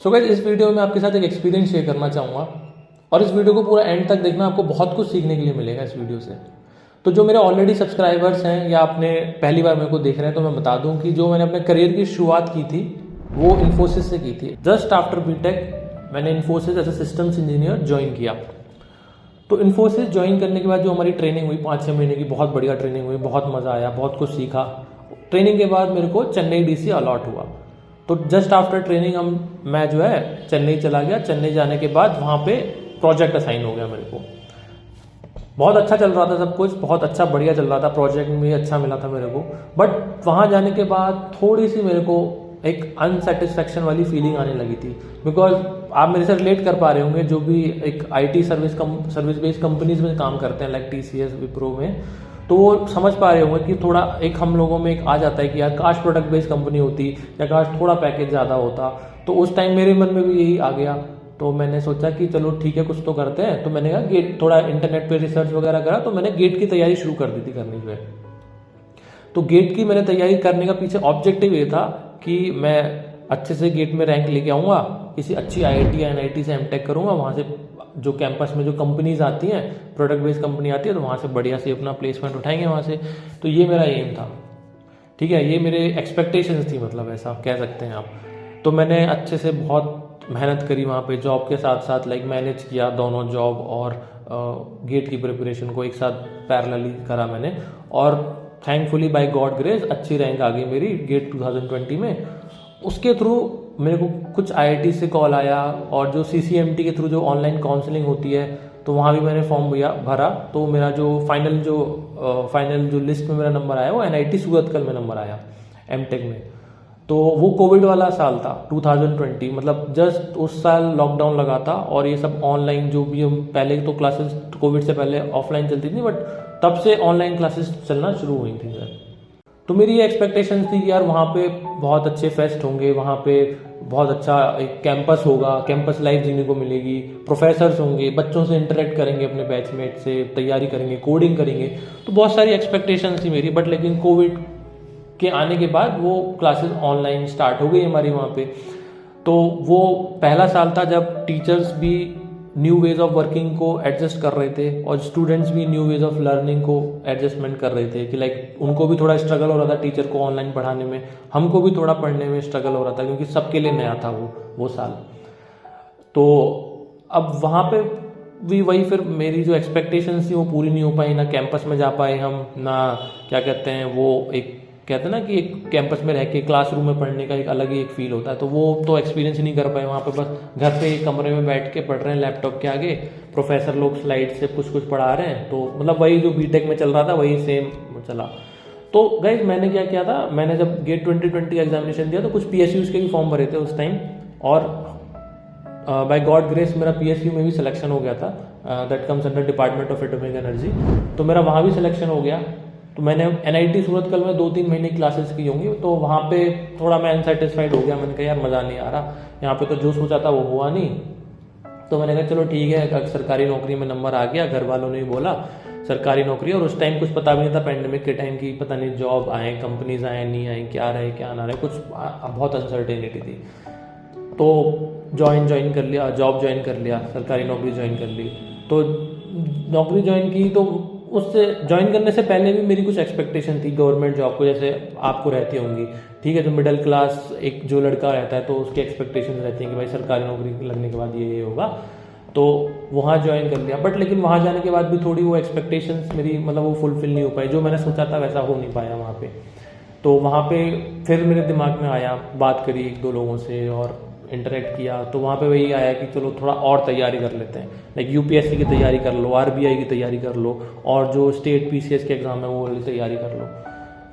So guys, इस video में आपके साथ एक एक्सपीरियंस शेयर करना चाहूँगा और इस वीडियो को पूरा एंड तक देखना, आपको बहुत कुछ सीखने के लिए मिलेगा इस वीडियो से। तो जो मेरे ऑलरेडी सब्सक्राइबर्स हैं या आपने पहली बार मेरे को देख रहे हैं, तो मैं बता दूं कि जो मैंने अपने करियर की शुरुआत की थी वो इन्फोसिस से की थी। जस्ट आफ्टर बीटेक मैंने Infosys as a systems engineer join किया। तो इन्फोसिस ज्वाइन करने के बाद जो हमारी ट्रेनिंग हुई 5-6 महीने की, बहुत बढ़िया ट्रेनिंग हुई, बहुत मज़ा आया, बहुत कुछ सीखा। ट्रेनिंग के बाद मेरे को चेन्नई डीसी अलॉट हुआ। तो जस्ट आफ्टर ट्रेनिंग मैं जो है चेन्नई चला गया। चेन्नई जाने के बाद वहाँ पे प्रोजेक्ट असाइन हो गया मेरे को। बहुत अच्छा चल रहा था सब कुछ, बहुत अच्छा बढ़िया चल रहा था, प्रोजेक्ट भी अच्छा मिला था मेरे को। बट वहाँ जाने के बाद थोड़ी सी मेरे को एक अनसेटिस्फैक्शन वाली फीलिंग आने लगी थी। बिकॉज आप मेरे से रिलेट कर पा रहे होंगे, जो भी एक आईटी सर्विस बेस्ड कंपनीज में काम करते हैं लाइक टीसीएस, विप्रो में, तो वो समझ पा रहे होंगे कि थोड़ा एक हम लोगों में एक आ जाता है कि यार काश प्रोडक्ट बेस्ड कंपनी होती या काश थोड़ा पैकेज ज़्यादा होता। तो उस टाइम मेरे मन में भी यही आ गया। तो मैंने सोचा कि चलो ठीक है, कुछ तो करते हैं। तो मैंने कहा गेट, थोड़ा इंटरनेट पे रिसर्च वगैरह करा, तो मैंने गेट की तैयारी शुरू कर दी थी करनी जो है। तो गेट की मैंने तैयारी करने का पीछे ऑब्जेक्टिव ये था कि मैं अच्छे से गेट में रैंक लेके आऊँगा, किसी अच्छी आईआईटी या एनआईटी से एमटेक करूँगा, वहाँ से जो कैंपस में जो कंपनीज आती हैं, प्रोडक्ट बेस्ड कंपनी आती है, तो वहाँ से बढ़िया से अपना प्लेसमेंट उठाएंगे वहाँ से। तो ये मेरा एम था, ठीक है, ये मेरे एक्सपेक्टेशंस थी, मतलब ऐसा कह सकते हैं आप। तो मैंने अच्छे से बहुत मेहनत करी वहाँ पे, जॉब के साथ साथ लाइक मैनेज किया दोनों जॉब और गेट की प्रिपरेशन को एक साथ पैरेलली करा मैंने। और थैंकफुली बाय गॉड ग्रेस अच्छी रैंक आ गई मेरी गेट 2020 में। उसके थ्रू मेरे को कुछ आईआईटी से कॉल आया, और जो सीसीएमटी के थ्रू जो ऑनलाइन काउंसलिंग होती है, तो वहाँ भी मैंने फॉर्म भरा। तो मेरा जो फाइनल जो लिस्ट में मेरा नंबर आया वो एनआईटी सूरतकल में नंबर आया एमटेक में। तो वो कोविड वाला साल था 2020, मतलब जस्ट उस साल लॉकडाउन लगा था और ये सब ऑनलाइन जो भी हम पहले तो क्लासेस कोविड से पहले ऑफलाइन चलती थी, बट तब से ऑनलाइन क्लासेस चलना शुरू हुई थी सर। तो मेरी ये एक्सपेक्टेशंस थी कि यार वहाँ पे बहुत अच्छे फेस्ट होंगे, वहाँ पे बहुत अच्छा एक कैंपस होगा, कैंपस लाइफ जीने को मिलेगी, प्रोफेसर्स होंगे, बच्चों से इंटरेक्ट करेंगे, अपने बैचमेट से तैयारी करेंगे, कोडिंग करेंगे। तो बहुत सारी एक्सपेक्टेशंस थी मेरी। बट लेकिन कोविड के आने के बाद वो क्लासेस ऑनलाइन स्टार्ट हो गई हमारी वहाँ पे। तो वो पहला साल था जब टीचर्स भी न्यू वेज ऑफ वर्किंग को एडजस्ट कर रहे थे और स्टूडेंट्स भी न्यू वेज ऑफ लर्निंग को एडजस्टमेंट कर रहे थे कि लाइक उनको भी थोड़ा स्ट्रगल हो रहा था टीचर को ऑनलाइन पढ़ाने में, हमको भी थोड़ा पढ़ने में स्ट्रगल हो रहा था, क्योंकि सबके लिए नया था वो साल। तो अब वहाँ पे भी वही, फिर मेरी जो एक्सपेक्टेशंस थी वो पूरी नहीं हो पाई। ना कैंपस में जा पाए हम, ना क्या कहते हैं वो एक कहते हैं ना कि एक कैंपस में रह के क्लासरूम में पढ़ने का एक अलग ही एक फील होता है, तो वो तो एक्सपीरियंस ही नहीं कर पाए। वहाँ पे बस घर पे एक कमरे में बैठ के पढ़ रहे हैं लैपटॉप के आगे, प्रोफेसर लोग स्लाइड से कुछ पढ़ा रहे हैं, तो मतलब वही जो बीटेक में चल रहा था वही सेम चला। तो गाइस मैंने क्या किया था, मैंने जब गेट 2020 एग्जामिनेशन दिया तो कुछ पीएसयूज के भी फॉर्म भरे थे उस टाइम, और बाय गॉड ग्रेस मेरा पीएसयू में भी सिलेक्शन हो गया था। That comes under department of atomic energy. तो मेरा वहाँ भी सिलेक्शन हो गया। तो मैंने एनआईटी सूरतकल में 2-3 महीने क्लासेस की होंगी, तो वहाँ पे थोड़ा मैं अनसेटिस्फाइड हो गया। मैंने कहा यार मज़ा नहीं आ रहा, यहाँ पे तो जो सोचा था वो हुआ नहीं। तो मैंने कहा चलो ठीक है, अगर सरकारी नौकरी में नंबर आ गया, घर वालों ने भी बोला सरकारी नौकरी, और उस टाइम कुछ पता भी नहीं था पेंडेमिक के टाइम की, पता नहीं जॉब आए, कंपनीज आए नहीं आए, क्या रहे क्या ना रहे, कुछ बहुत अनसर्टेनिटी थी। तो ज्वाइन कर लिया, जॉब ज्वाइन कर लिया, सरकारी नौकरी ज्वाइन कर ली। तो नौकरी ज्वाइन की, तो उससे ज्वाइन करने से पहले भी मेरी कुछ एक्सपेक्टेशन थी गवर्नमेंट जॉब को, जैसे आपको रहती होंगी, ठीक है, जो मिडिल क्लास एक जो लड़का रहता है तो उसकी एक्सपेक्टेशन रहती है कि भाई सरकारी नौकरी लगने के बाद ये होगा। तो वहाँ ज्वाइन कर लिया। बट लेकिन वहाँ जाने के बाद भी थोड़ी वो एक्सपेक्टेशंस मेरी मतलब वो फुलफिल नहीं हो पाई, जो मैंने सोचा था वैसा हो नहीं पाया वहाँ पे। तो वहाँ पे फिर मेरे दिमाग में आया, बात करी 1-2 लोगों से और इंटरेक्ट किया, तो वहाँ पे वही आया कि चलो थोड़ा और तैयारी कर लेते हैं, लाइक यूपीएससी की तैयारी कर लो, आरबीआई की तैयारी कर लो, और जो स्टेट पीसीएस के एग्ज़ाम है वो वाली तैयारी कर लो।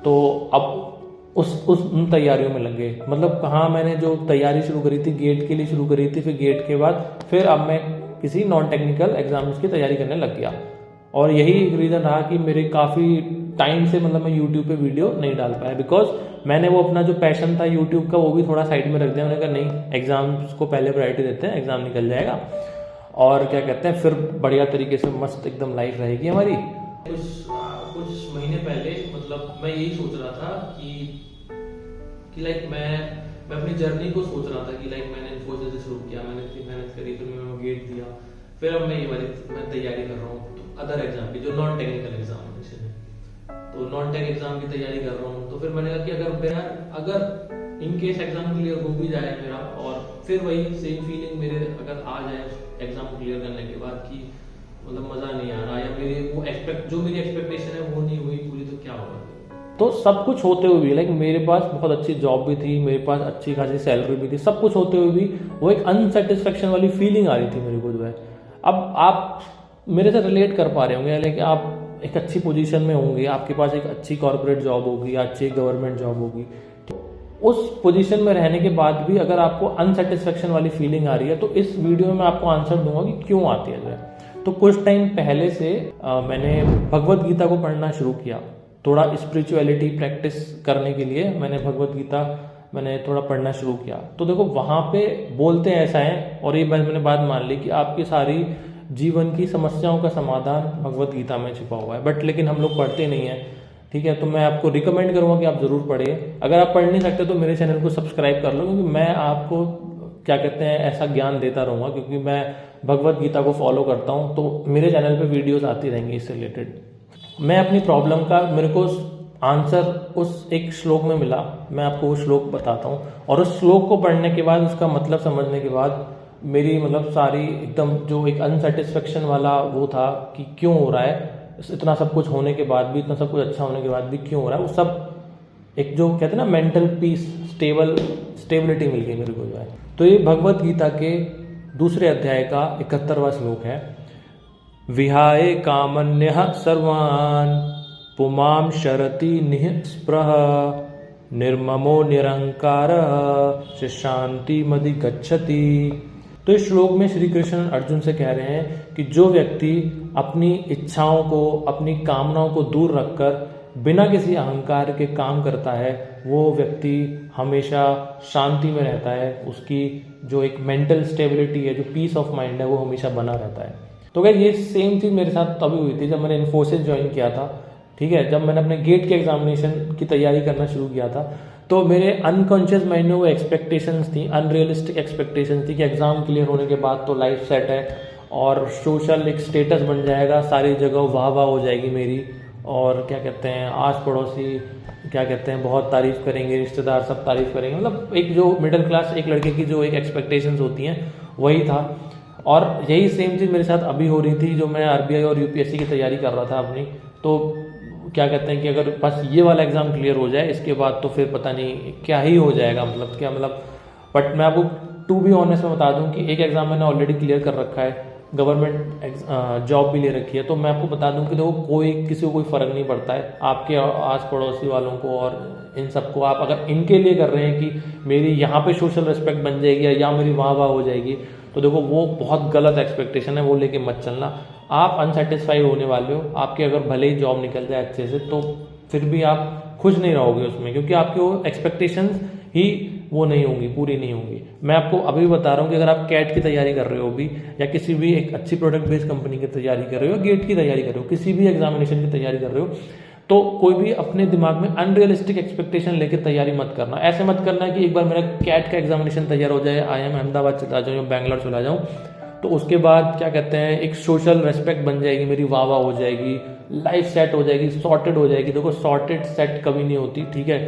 तो अब उन तैयारियों में लग गए। मतलब कहाँ मैंने जो तैयारी शुरू करी थी गेट के लिए शुरू करी थी, फिर गेट के बाद फिर अब मैं किसी नॉन टेक्निकल एग्जाम्स की तैयारी करने लग गया। और यही एक रीज़न रहा कि मेरे काफ़ी टाइम से मतलब मैं यूट्यूब पे वीडियो नहीं डाल पाया, बिकॉज मैंने वो अपना जो पैशन था यूट्यूब का वो भी थोड़ा साइड में रख दिया। मैंने कहा नहीं, एग्जाम्स को पहले प्रायोरिटी देते हैं, एग्जाम निकल जाएगा और क्या कहते हैं फिर बढ़िया तरीके से मस्त एकदम लाइफ रहेगी हमारी। कुछ महीने पहले मतलब मैं यही सोच रहा था कि लाइक मैं अपनी जर्नी को सोच रहा था कि लाइक मैंने इन्फोसिस गेट दिया, फिर अब मैं ये वाली मैं तैयारी कर रहा हूँ तो अदर एग्जाम की जो नॉन टेक्निकल एग्जामिनेशन है, तो नॉन टेक एग्जाम की तैयारी कर रहा हूँ। तो फिर मैंने कहा कि अगर इन केस एग्जाम क्लियर हो भी जाए मेरा, और फिर वही सेम फीलिंग मेरे अगर आ जाए एग्जाम क्लियर करने के बाद कि मतलब मजा नहीं आ रहा, या मेरी वो जो मेरी एक्सपेक्टेशन है वो नहीं हुई पूरी, तो क्या होगा। तो सब कुछ होते हुए भी, लाइक मेरे पास बहुत अच्छी जॉब भी थी, मेरे पास अच्छी खासी सैलरी भी थी, सब कुछ होते हुए भी वो एक अनसेटिस्फेक्शन वाली फीलिंग आ रही थी मेरे को जो है। अब आप मेरे से रिलेट कर पा रहे होंगे, लाइक आप एक अच्छी पोजीशन में होंगे, आपके पास एक अच्छी कॉर्पोरेट जॉब होगी, अच्छी गवर्नमेंट जॉब होगी, उस पोजीशन में रहने के बाद भी अगर आपको अनसेटिस्फेक्शन वाली फीलिंग आ रही है, तो इस वीडियो में मैं आपको आंसर दूंगा कि क्यों आती है। तो कुछ टाइम पहले से मैंने भगवत गीता को पढ़ना शुरू किया, थोड़ा स्पिरिचुअलिटी प्रैक्टिस करने के लिए मैंने भगवत गीता मैंने थोड़ा पढ़ना शुरू किया। तो देखो वहाँ पे बोलते ऐसा है, और ये मैंने बात मान ली कि आपकी सारी जीवन की समस्याओं का समाधान भगवत गीता में छिपा हुआ है, बट लेकिन हम लोग पढ़ते नहीं है, ठीक है। तो मैं आपको रिकमेंड करूँगा कि आप ज़रूर पढ़िए। अगर आप पढ़ नहीं सकते तो मेरे चैनल को सब्सक्राइब कर लो, क्योंकि मैं आपको क्या कहते हैं ऐसा ज्ञान देता रहूँगा, क्योंकि मैं भगवत गीता को फॉलो करता हूँ, तो मेरे चैनल पे वीडियोस आती रहेंगी इससे रिलेटेड। मैं अपनी प्रॉब्लम का मेरे को आंसर उस एक श्लोक में मिला, मैं आपको वो श्लोक बताता हूँ, और उस श्लोक को पढ़ने के बाद उसका मतलब समझने के बाद मेरी मतलब सारी एकदम जो एक अनसेटिस्फेक्शन वाला वो था कि क्यों हो रहा है, इतना सब कुछ होने के बाद भी, इतना सब कुछ अच्छा होने के बाद भी क्यों हो रहा है, वो सब एक जो कहते हैं ना मेंटल पीस, स्टेबिलिटी मिल गई मेरे को जो है। तो ये भगवत गीता के दूसरे अध्याय का 71वां श्लोक है। विहाय कामन्यः सर्वान् पुमां शरति निःस्पृह निर्ममो निरंकारः शान्तिमधिगच्छति। तो इस श्लोक में श्री कृष्ण अर्जुन से कह रहे हैं कि जो व्यक्ति अपनी इच्छाओं को, अपनी कामनाओं को दूर रखकर बिना किसी अहंकार के काम करता है, वो व्यक्ति हमेशा शांति में रहता है, उसकी जो एक मेंटल स्टेबिलिटी है, जो पीस ऑफ माइंड है, वो हमेशा बना रहता है। तो क्या ये सेम चीज़ मेरे साथ तभी हुई थी जब मैंने इन्फोसिस ज्वाइन किया था, ठीक है। जब मैंने अपने गेट के एग्जामिनेशन की तैयारी करना शुरू किया था, तो मेरे अनकॉन्शियस माइंड में वो एक्सपेक्टेशंस थी, अनरियलिस्टिक एक्सपेक्टेशंस थी कि एग्जाम क्लियर होने के बाद तो लाइफ सेट है और सोशल एक स्टेटस बन जाएगा, सारी जगह वाह वाह हो जाएगी मेरी, और क्या कहते हैं आस पड़ोसी क्या कहते हैं बहुत तारीफ करेंगे, रिश्तेदार सब तारीफ करेंगे, मतलब एक जो मिडिल क्लास एक लड़के की जो एक एक्सपेक्टेशंस होती हैं वही था। और यही सेम चीज़ मेरे साथ अभी हो रही थी जो मैं आरबीआई और यूपीएससी की तैयारी कर रहा था अपनी। तो क्या कहते हैं कि अगर बस ये वाला एग्ज़ाम क्लियर हो जाए, इसके बाद तो फिर पता नहीं क्या ही हो जाएगा, मतलब क्या मतलब। बट मैं आपको टू बी ऑनेस्ट में बता दूं कि एक एग्ज़ाम मैंने ऑलरेडी क्लियर कर रखा है, गवर्नमेंट जॉब भी ले रखी है। तो मैं आपको बता दूं कि देखो कोई किसी को कोई फ़र्क नहीं पड़ता है, आपके आस पड़ोसी वालों को और इन सबको आप अगर इनके लिए कर रहे हैं कि मेरी यहाँ पे सोशल रिस्पेक्ट बन जाएगी या मेरी वाह वाह हो जाएगी, तो देखो वो बहुत गलत एक्सपेक्टेशन है, वो लेके मत चलना। आप अनसेटिस्फाई होने वाले हो, आपके अगर भले ही जॉब निकल जाए अच्छे से, तो फिर भी आप खुश नहीं रहोगे उसमें, क्योंकि आपकी वो एक्सपेक्टेशंस ही वो नहीं होंगी, पूरी नहीं होंगी। मैं आपको अभी बता रहा हूँ कि अगर आप कैट की तैयारी कर रहे हो भी, या किसी भी एक अच्छी प्रोडक्ट बेस्ड कंपनी की तैयारी कर रहे हो, गेट की तैयारी कर रहे हो, किसी भी एग्जामिनेशन की तैयारी कर रहे हो, तो कोई भी अपने दिमाग में अनरियलिस्टिक एक्सपेक्टेशन लेके तैयारी मत करना। ऐसे मत करना कि एक बार मेरा कैट का एग्जामिनेशन तैयार हो जाए, IIM अहमदाबाद चला जाऊँ या बैंगलोर चला जाऊँ, तो उसके बाद क्या कहते हैं एक सोशल रेस्पेक्ट बन जाएगी, मेरी वाह वाह हो जाएगी, लाइफ सेट हो जाएगी, सॉर्टेड हो जाएगी। देखो सॉर्टेड सेट कभी नहीं होती, ठीक है।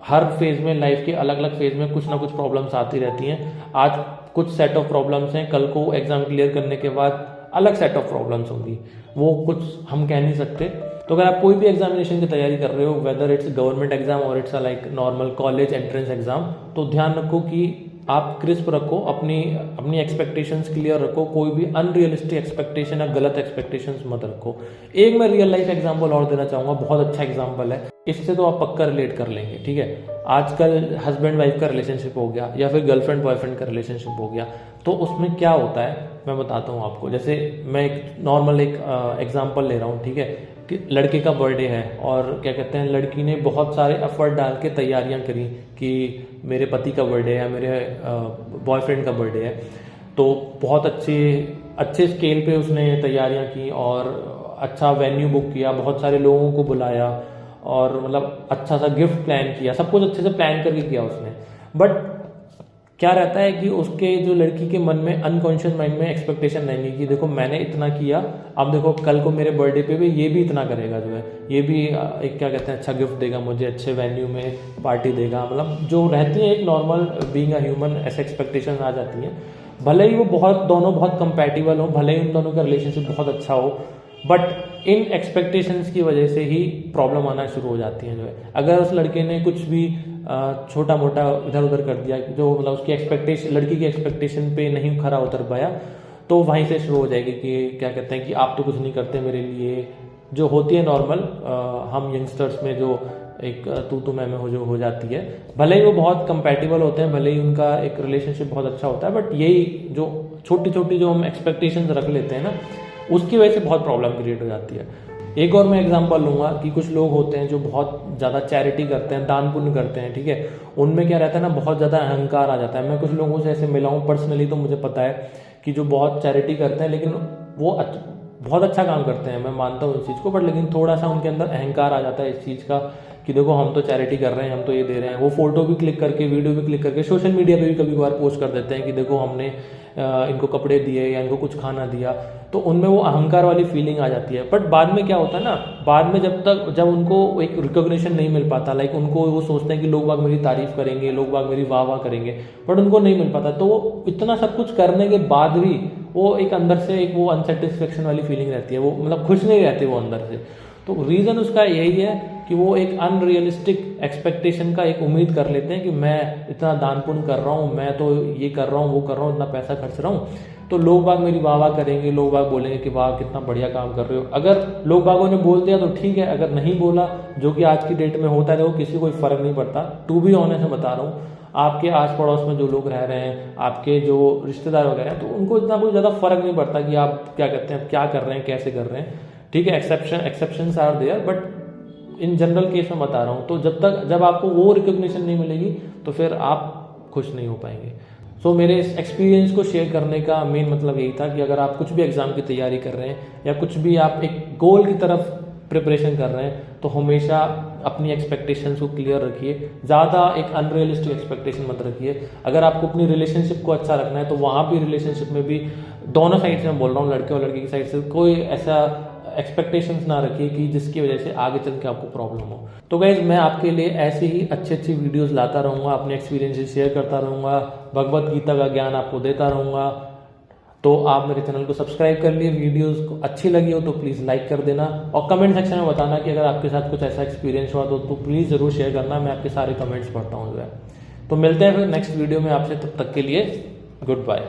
हर फेज में, लाइफ के अलग अलग फेज में कुछ ना कुछ प्रॉब्लम्स आती रहती हैं। आज कुछ सेट ऑफ प्रॉब्लम्स हैं, कल को एग्जाम क्लियर करने के बाद अलग सेट ऑफ प्रॉब्लम्स होंगी, वो कुछ हम कह नहीं सकते। तो अगर आप कोई भी एग्जामिनेशन की तैयारी कर रहे हो, वेदर इट्स गवर्नमेंट एग्जाम और it's like normal college entrance exam, तो ध्यान रखो कि आप क्रिस्प रखो, अपनी एक्सपेक्टेशंस क्लियर रखो, कोई भी अनरियलिस्टिक एक्सपेक्टेशन या गलत एक्सपेक्टेशंस मत रखो। एक मैं रियल लाइफ एग्जांपल और देना चाहूँगा, बहुत अच्छा एग्जांपल है, इससे तो आप पक्का रिलेट कर लेंगे, ठीक है। आजकल हस्बैंड वाइफ का रिलेशनशिप हो गया या फिर गर्लफ्रेंड बॉयफ्रेंड का रिलेशनशिप हो गया, तो उसमें क्या होता है मैं बताता हूँ आपको। जैसे मैं एक नॉर्मल एक एग्जाम्पल ले रहा हूँ, ठीक है, कि लड़के का बर्थडे है और क्या कहते हैं लड़की ने बहुत सारे एफर्ट डाल के तैयारियां करी कि मेरे पति का बर्थडे है, मेरे बॉयफ्रेंड का बर्थडे है, तो बहुत अच्छे स्केल पे उसने तैयारियां की और अच्छा वेन्यू बुक किया, बहुत सारे लोगों को बुलाया और मतलब अच्छा सा गिफ्ट प्लान किया, सब कुछ अच्छे से प्लान करके किया उसने। बट क्या रहता है कि उसके जो लड़की के मन में अनकॉन्शियस माइंड में एक्सपेक्टेशन रहेंगी कि देखो मैंने इतना किया, अब देखो कल को मेरे बर्थडे पे भी ये भी इतना करेगा, जो है ये भी एक क्या कहते हैं अच्छा गिफ्ट देगा मुझे, अच्छे वेन्यू में पार्टी देगा, मतलब जो रहती है एक नॉर्मल बीइंग अ ह्यूमन, ऐसे एक्सपेक्टेशन आ जाती हैं। भले ही वो दोनों बहुत कंपैटिबल हो, भले ही उन दोनों का रिलेशनशिप बहुत अच्छा हो, बट इन एक्सपेक्टेशंस की वजह से ही प्रॉब्लम आना शुरू हो जाती है। जो है अगर उस लड़के ने कुछ भी छोटा मोटा इधर उधर कर दिया, जो मतलब उसकी एक्सपेक्टेशन, लड़की की एक्सपेक्टेशन पे नहीं खरा उतर पाया, तो वहीं से शुरू हो जाएगी कि क्या कहते हैं कि आप तो कुछ नहीं करते मेरे लिए, जो होती है नॉर्मल हम यंगस्टर्स में जो एक तू मैं में हो जाती है। भले ही वो बहुत कंपैटिबल होते हैं, भले ही उनका एक रिलेशनशिप बहुत अच्छा होता है, बट यही जो छोटी छोटी जो हम एक्सपेक्टेशंस रख लेते हैं ना, उसकी वजह से बहुत प्रॉब्लम क्रिएट हो जाती है। एक और मैं एग्जांपल लूँगा कि कुछ लोग होते हैं जो बहुत ज़्यादा चैरिटी करते हैं, दान पुण्य करते हैं, ठीक है, उनमें क्या रहता है ना, बहुत ज़्यादा अहंकार आ जाता है। मैं कुछ लोगों से ऐसे मिला हूँ पर्सनली, तो मुझे पता है कि जो बहुत चैरिटी करते हैं, लेकिन वो बहुत अच्छा काम करते हैं, मैं मानता हूँ इस चीज़ को, बट लेकिन थोड़ा सा उनके अंदर अहंकार आ जाता है इस चीज़ का कि देखो हम तो चैरिटी कर रहे हैं, हम तो ये दे रहे हैं। वो फोटो भी क्लिक करके, वीडियो भी क्लिक करके सोशल मीडिया पे भी कभी कभार पोस्ट कर देते हैं कि देखो हमने इनको कपड़े दिए या इनको कुछ खाना दिया, तो उनमें वो अहंकार वाली फीलिंग आ जाती है। बट बाद में क्या होता है ना, बाद में जब उनको एक रिकॉग्निशन नहीं मिल पाता, लाइक उनको वो सोचते हैं कि लोग बाग मेरी तारीफ करेंगे, लोग बाग मेरी वाह वाह करेंगे, बट उनको नहीं मिल पाता, तो वो इतना सब कुछ करने के बाद भी वो एक अंदर से एक वो अनसेटिस्फेक्शन वाली फीलिंग रहती है, वो मतलब खुश नहीं रहते वो अंदर से। तो रीज़न उसका यही है कि वो एक अनरियलिस्टिक एक्सपेक्टेशन का एक उम्मीद कर लेते हैं कि मैं इतना दान पुण्य कर रहा हूँ, मैं तो ये कर रहा हूँ, वो कर रहा हूँ, इतना पैसा खर्च रहा हूँ, तो लोग बाग मेरी वाह वाह करेंगे, लोग बाग बोलेंगे कि वाह कितना बढ़िया काम कर रहे हो। अगर लोग बागों ने बोल दिया तो ठीक है, अगर नहीं बोला, जो कि आज की डेट में होता है, तो किसी को कोई फर्क नहीं पड़ता। टू बी ऑनेस्ट मैं बता रहा हूँ, आपके आस पड़ोस में जो लोग रह रहे हैं, आपके जो रिश्तेदार वगैरह हैं, तो उनको इतना कोई ज़्यादा फर्क नहीं पड़ता कि आप क्या कहते हैं, क्या कर रहे हैं, कैसे कर रहे हैं, ठीक है। Exceptions are there, but in general case में बता रहा हूँ। तो जब आपको वो रिकॉग्निशन नहीं मिलेगी, तो फिर आप खुश नहीं हो पाएंगे। सो मेरे इस एक्सपीरियंस को शेयर करने का मेन मतलब यही था कि अगर आप कुछ भी एग्जाम की तैयारी कर रहे हैं या कुछ भी आप एक गोल की तरफ प्रिपरेशन कर रहे हैं, तो हमेशा अपनी एक्सपेक्टेशंस को क्लियर रखिए, ज़्यादा एक अनरियलिस्टिक एक्सपेक्टेशन मत रखिए। अगर आपको अपनी रिलेशनशिप को अच्छा रखना है, तो वहाँ भी रिलेशनशिप में भी दोनों साइड से मैं बोल रहा हूँ, लड़के और लड़की की साइड से, कोई ऐसा एक्सपेक्टेशंस ना रखिए कि जिसकी वजह से आगे चल के आपको प्रॉब्लम हो। तो गाइज मैं आपके लिए ऐसी ही अच्छी वीडियोस लाता रहूँगा, अपने एक्सपीरियंसेस शेयर करता रहूँगा, भगवत गीता का ज्ञान आपको देता रहूँगा। तो आप मेरे चैनल को सब्सक्राइब कर लिए, वीडियोस को अच्छी लगी हो तो प्लीज़ लाइक कर देना, और कमेंट सेक्शन में बताना कि अगर आपके साथ कुछ ऐसा एक्सपीरियंस हुआ तो प्लीज़ ज़रूर शेयर करना, मैं आपके सारे कमेंट्स पढ़ता हूँ जो है। तो मिलते हैं फिर नेक्स्ट वीडियो में आपसे, तब तक के लिए गुड बाय।